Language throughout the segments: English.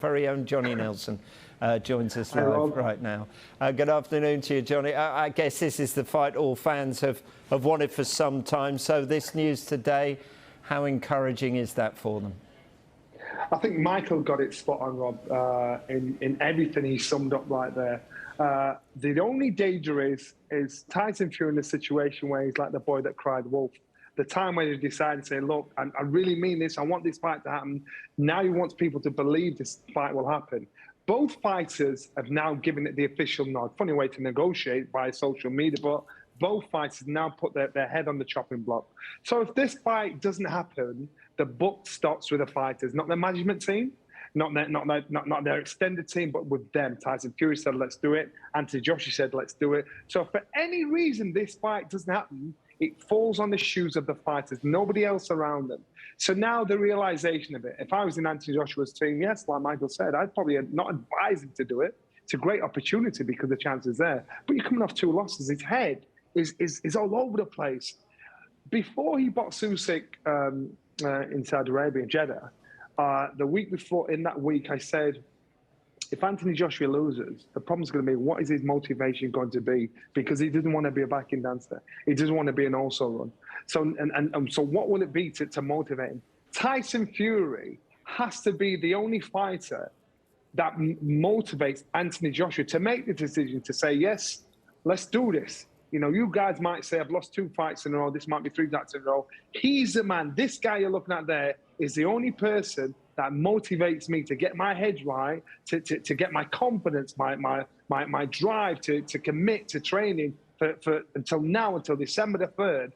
very own Johnny Nelson joins us live Hello. right now. Good afternoon to you, Johnny. I guess this is the fight all fans have wanted for some time. So this news today, how encouraging is that for them? I think Michael got it spot on, Rob, in everything he summed up right there. The only danger is Tyson Fury in a situation where he's like the boy that cried wolf. The time when he decided to say, look, I really mean this, I want this fight to happen. Now he wants people to believe this fight will happen. Both fighters have now given it the official nod. Funny way to negotiate by social media, but both fighters now put their head on the chopping block. So if this fight doesn't happen, the buck stops with the fighters, not the management team, not their extended team, but with them. Tyson Fury said, let's do it. Anthony Joshua said, let's do it. So if for any reason this fight doesn't happen, it falls on the shoes of the fighters, nobody else around them. So now the realization of it, if I was in Anthony Joshua's team, yes, like Michael said, I'd probably not advise him to do it. It's a great opportunity because the chance is there. But you're coming off 2 losses. His head is all over the place. Before he boxed Usyk in Saudi Arabia, Jeddah, the week before, in that week, I said, if Anthony Joshua loses, the problem's going to be, what is his motivation going to be? Because he doesn't want to be a backing dancer. He doesn't want to be an also run. So, so what will it be to motivate him? Tyson Fury has to be the only fighter that motivates Anthony Joshua to make the decision to say, yes, let's do this. You know, you guys might say, I've lost 2 fights in a row. This might be 3 fights in a row. He's the man. This guy you're looking at there is the only person that motivates me to get my head right, to get my confidence, my drive to commit to training for until December the 3rd.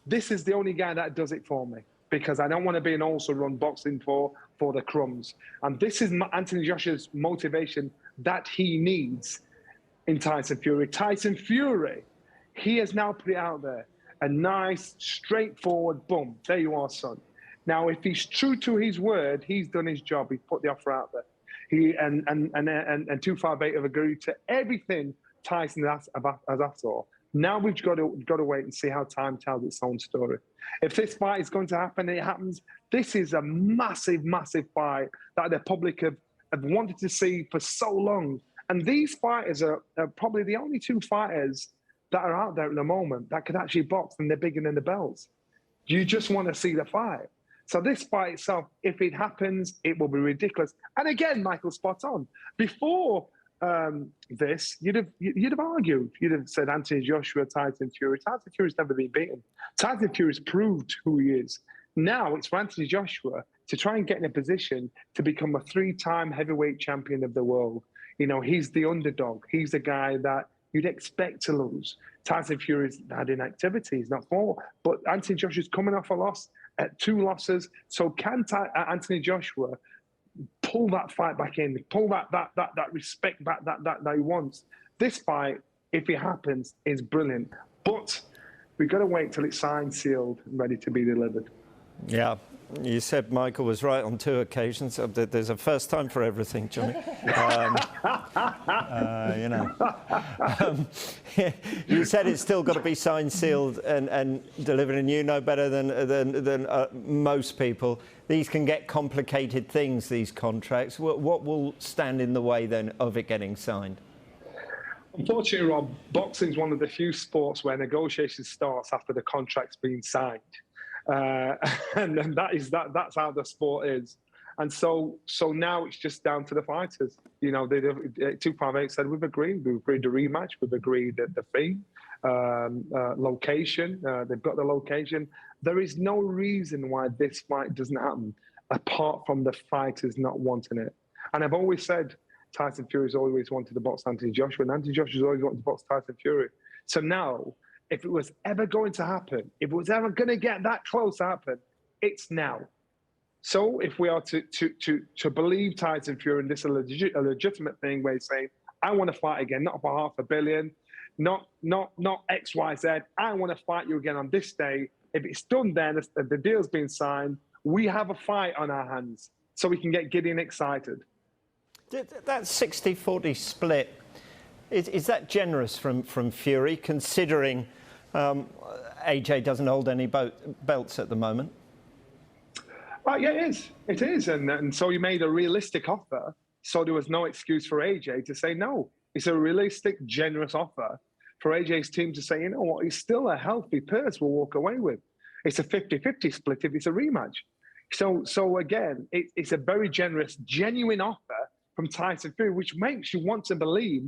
This is the only guy that does it for me because I don't want to be an also run boxing for the crumbs. And this is Anthony Joshua's motivation that he needs in Tyson Fury. Tyson Fury, he has now put it out there. A nice, straightforward, boom, there you are, son. Now, if he's true to his word, he's done his job. He's put the offer out there. He and 258 have agreed to everything Tyson has asked for. Now we've got to wait and see how time tells its own story. If this fight is going to happen and it happens, this is a massive, massive fight that the public have wanted to see for so long. And these fighters are probably the only 2 fighters that are out there at the moment that could actually box, and they're bigger than the belts. You just want to see the fight. So this fight itself, if it happens, it will be ridiculous. And again, Michael, spot on. Before this, you'd have argued. You'd have said Anthony Joshua, Tyson Fury. Tyson Fury's never been beaten. Tyson Fury's proved who he is. Now it's for Anthony Joshua to try and get in a position to become a 3-time heavyweight champion of the world. You know, he's the underdog. He's the guy that you'd expect to lose. Tyson Fury's had inactivity, he's not fought. But Anthony Joshua's coming off a loss at 2 losses. So can Anthony Joshua pull that fight back in, pull that respect back that he wants? This fight, if it happens, is brilliant. But we've got to wait till it's signed, sealed, and ready to be delivered. Yeah. You said Michael was right on 2 occasions. There's a first time for everything, Johnny. You know. You said it's still got to be signed, sealed, and delivered, and you know better than most people. These can get complicated things, these contracts. What will stand in the way, then, of it getting signed? Unfortunately, Rob, boxing is one of the few sports where negotiation starts after the contract's been signed. And that's how the sport is. And so now it's just down to the fighters. You know, 258 said we've agreed the rematch, we've agreed the fee, location. They've got the location. There is no reason why this fight doesn't happen apart from the fighters not wanting it. And I've always said Tyson Fury's always wanted to box Anthony Joshua, and Anthony Joshua's always wanted to box Tyson Fury. So now, if it was ever going to happen, if it was ever going to get that close to happen, it's now. So if we are to believe Tyson Fury, and this is a legitimate thing where he's saying, I want to fight again, not for $500 million, not X, Y, Z. I want to fight you again on this day. If it's done then, if the deal's been signed, we have a fight on our hands so we can get Gideon excited. That 60-40 split, is that generous from Fury, considering AJ doesn't hold any belts at the moment? Yeah, it is. It is. And so you made a realistic offer So there was no excuse for AJ to say no. It's a realistic, generous offer for AJ's team to say, you know what, it's still a healthy purse we'll walk away with. It's a 50-50 split if it's a rematch. So again, it's a very generous, genuine offer from Tyson Fury, which makes you want to believe,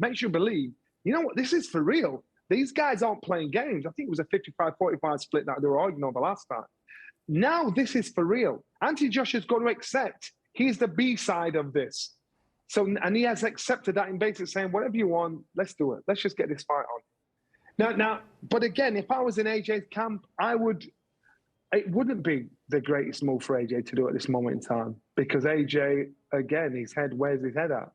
you know what, this is for real. These guys aren't playing games. I think it was a 55-45 split that they were arguing over last time. Now this is for real. Anthony Joshua's got to accept he's the B side of this. So, and he has accepted that in basically saying, whatever you want, let's do it. Let's just get this fight on. Now, but again, if I was in AJ's camp, it wouldn't be the greatest move for AJ to do at this moment in time, because AJ, again, where's his head at?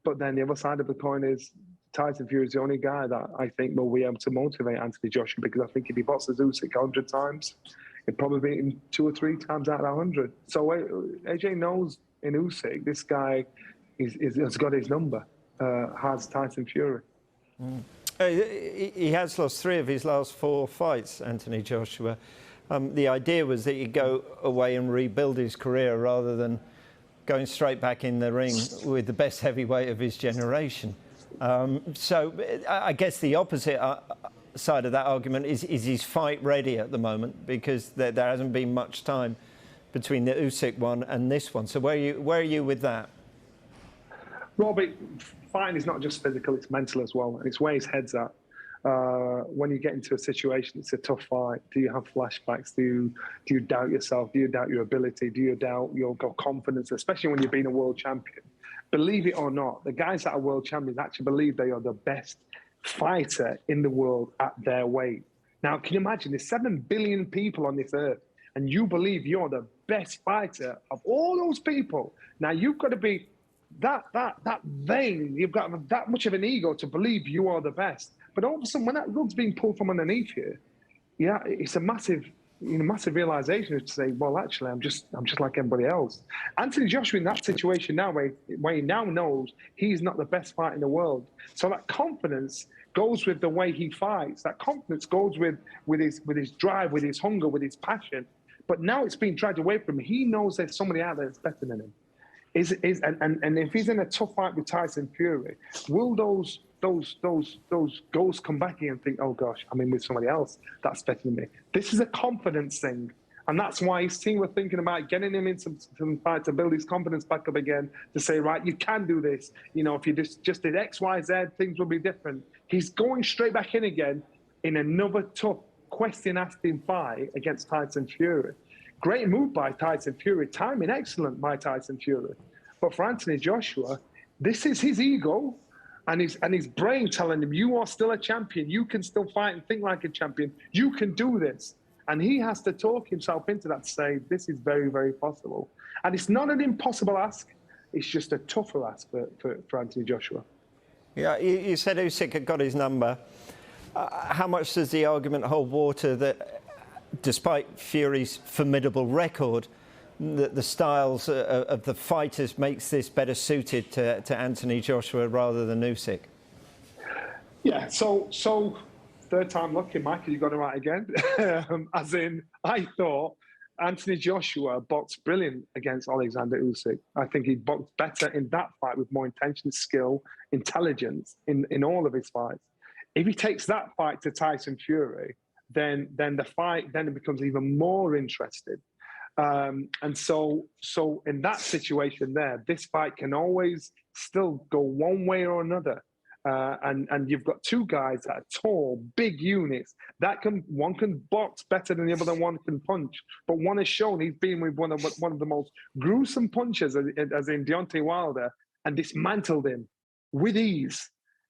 But then the other side of the coin is Tyson Fury is the only guy that I think will be able to motivate Anthony Joshua, because I think if he boxes Usyk 100 times, he'd probably beat him 2 or 3 times out of 100. So AJ knows in Usyk, this guy has got his number, has Tyson Fury. He has lost 3 of his last 4 fights, Anthony Joshua. The idea was that he'd go away and rebuild his career rather than going straight back in the ring with the best heavyweight of his generation. So I guess the opposite side of that argument is he's fight ready at the moment, because there hasn't been much time between the Usyk one and this one. So where are you with that? Robbie, fighting is not just physical, it's mental as well, and it's where his head's at. When you get into a situation, it's a tough fight. Do you have flashbacks? Do you doubt yourself? Do you doubt your ability? Do you doubt your confidence, especially when you've been a world champion? Believe it or not, the guys that are world champions actually believe they are the best fighter in the world at their weight. Now, can you imagine? There's 7 billion people on this earth, and you believe you're the best fighter of all those people. Now, you've got to be that vain. You've got that much of an ego to believe you are the best. But all of a sudden, when that rug's being pulled from underneath you, yeah, it's a massive realization to say, well, actually, I'm just like everybody else. Anthony Joshua in that situation now, where he now knows he's not the best fighter in the world. So that confidence goes with the way he fights. That confidence goes with his drive, with his hunger, with his passion. But now it's being dragged away from him. He knows there's somebody out there that's better than him. And if he's in a tough fight with Tyson Fury, will those goals come back in and think, oh gosh, I'm in with somebody else that's better than me? This is a confidence thing, and that's why his team were thinking about getting him in some fight to build his confidence back up again, to say, right, you can do this. You know, if you just did X, Y, Z, things would be different. He's going straight back in again in another tough question-asking fight against Tyson Fury. Great move by Tyson Fury, timing excellent by Tyson Fury. But for Anthony Joshua, this is his ego and his brain telling him, you are still a champion. You can still fight and think like a champion. You can do this. And he has to talk himself into that to say, this is very, very possible. And it's not an impossible ask. It's just a tougher ask for Anthony Joshua. Yeah, you said Usyk had got his number. How much does the argument hold water that, despite Fury's formidable record, the styles of the fighters makes this better suited to Anthony Joshua rather than Usyk? Yeah, so third time lucky, Michael, you got it right again. As in, I thought Anthony Joshua boxed brilliant against Alexander Usyk. I think he boxed better in that fight with more intention, skill, intelligence in all of his fights. If he takes that fight to Tyson Fury, then the fight it becomes even more interesting. And so in that situation there, this fight can always still go one way or another. And you've got 2 guys that are tall, big units that one can box better than the other, one can punch. But one has shown he's been with one of the most gruesome punchers, as in Deontay Wilder, and dismantled him with ease.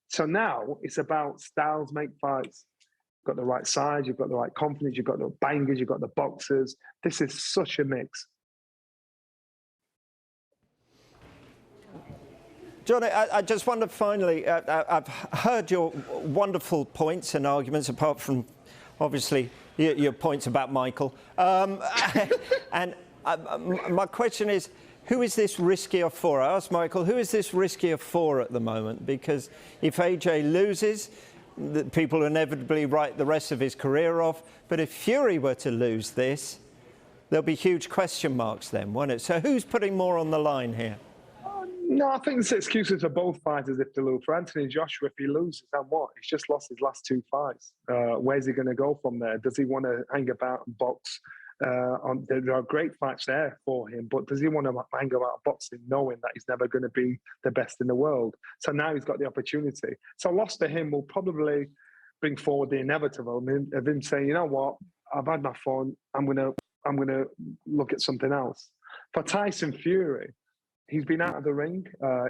So now it's about styles make fights. You've got the right size, you've got the right confidence, you've got the bangers, you've got the boxers. This is such a mix. Johnny, I just wonder finally, I've heard your wonderful points and arguments, apart from obviously your points about Michael. And my question is, who is this riskier for? I asked Michael, who is this riskier for at the moment? Because if AJ loses, people will inevitably write the rest of his career off. But if Fury were to lose this, there'll be huge question marks then, won't it? So who's putting more on the line here? No, I think it's excuses for both fighters if they lose. For Anthony Joshua, if he loses, then what? He's just lost his last 2 fights. Where's he going to go from there? Does he want to hang about and box? There are great fights there for him, but does he want to hang about boxing knowing that he's never going to be the best in the world? So now he's got the opportunity. So a loss to him will probably bring forward the inevitable of him saying, you know what, I've had my fun. I'm gonna look at something else. For Tyson Fury, he's been out of the ring.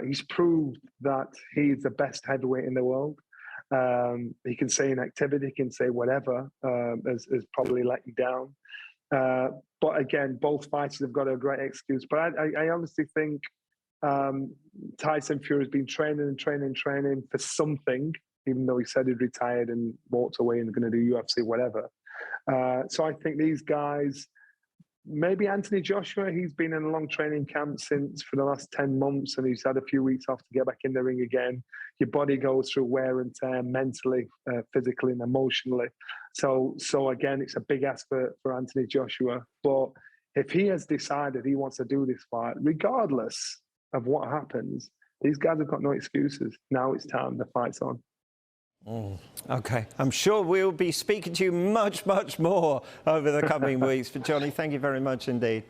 He's proved that he's the best heavyweight in the world. He can say inactivity, he can say whatever, has probably let him down. But again, both fighters have got a great excuse. But I honestly think Tyson Fury has been training for something, even though he said he'd retired and walked away and going to do UFC, whatever. So I think these guys, maybe Anthony Joshua, he's been in a long training camp for the last 10 months and he's had a few weeks off to get back in the ring again. Your body goes through wear and tear mentally, physically and emotionally. So again, it's a big ask for Anthony Joshua. But if he has decided he wants to do this fight, regardless of what happens, these guys have got no excuses. Now it's time, the fight's on. Okay, I'm sure we'll be speaking to you much, much more over the coming weeks. But Johnny, thank you very much indeed.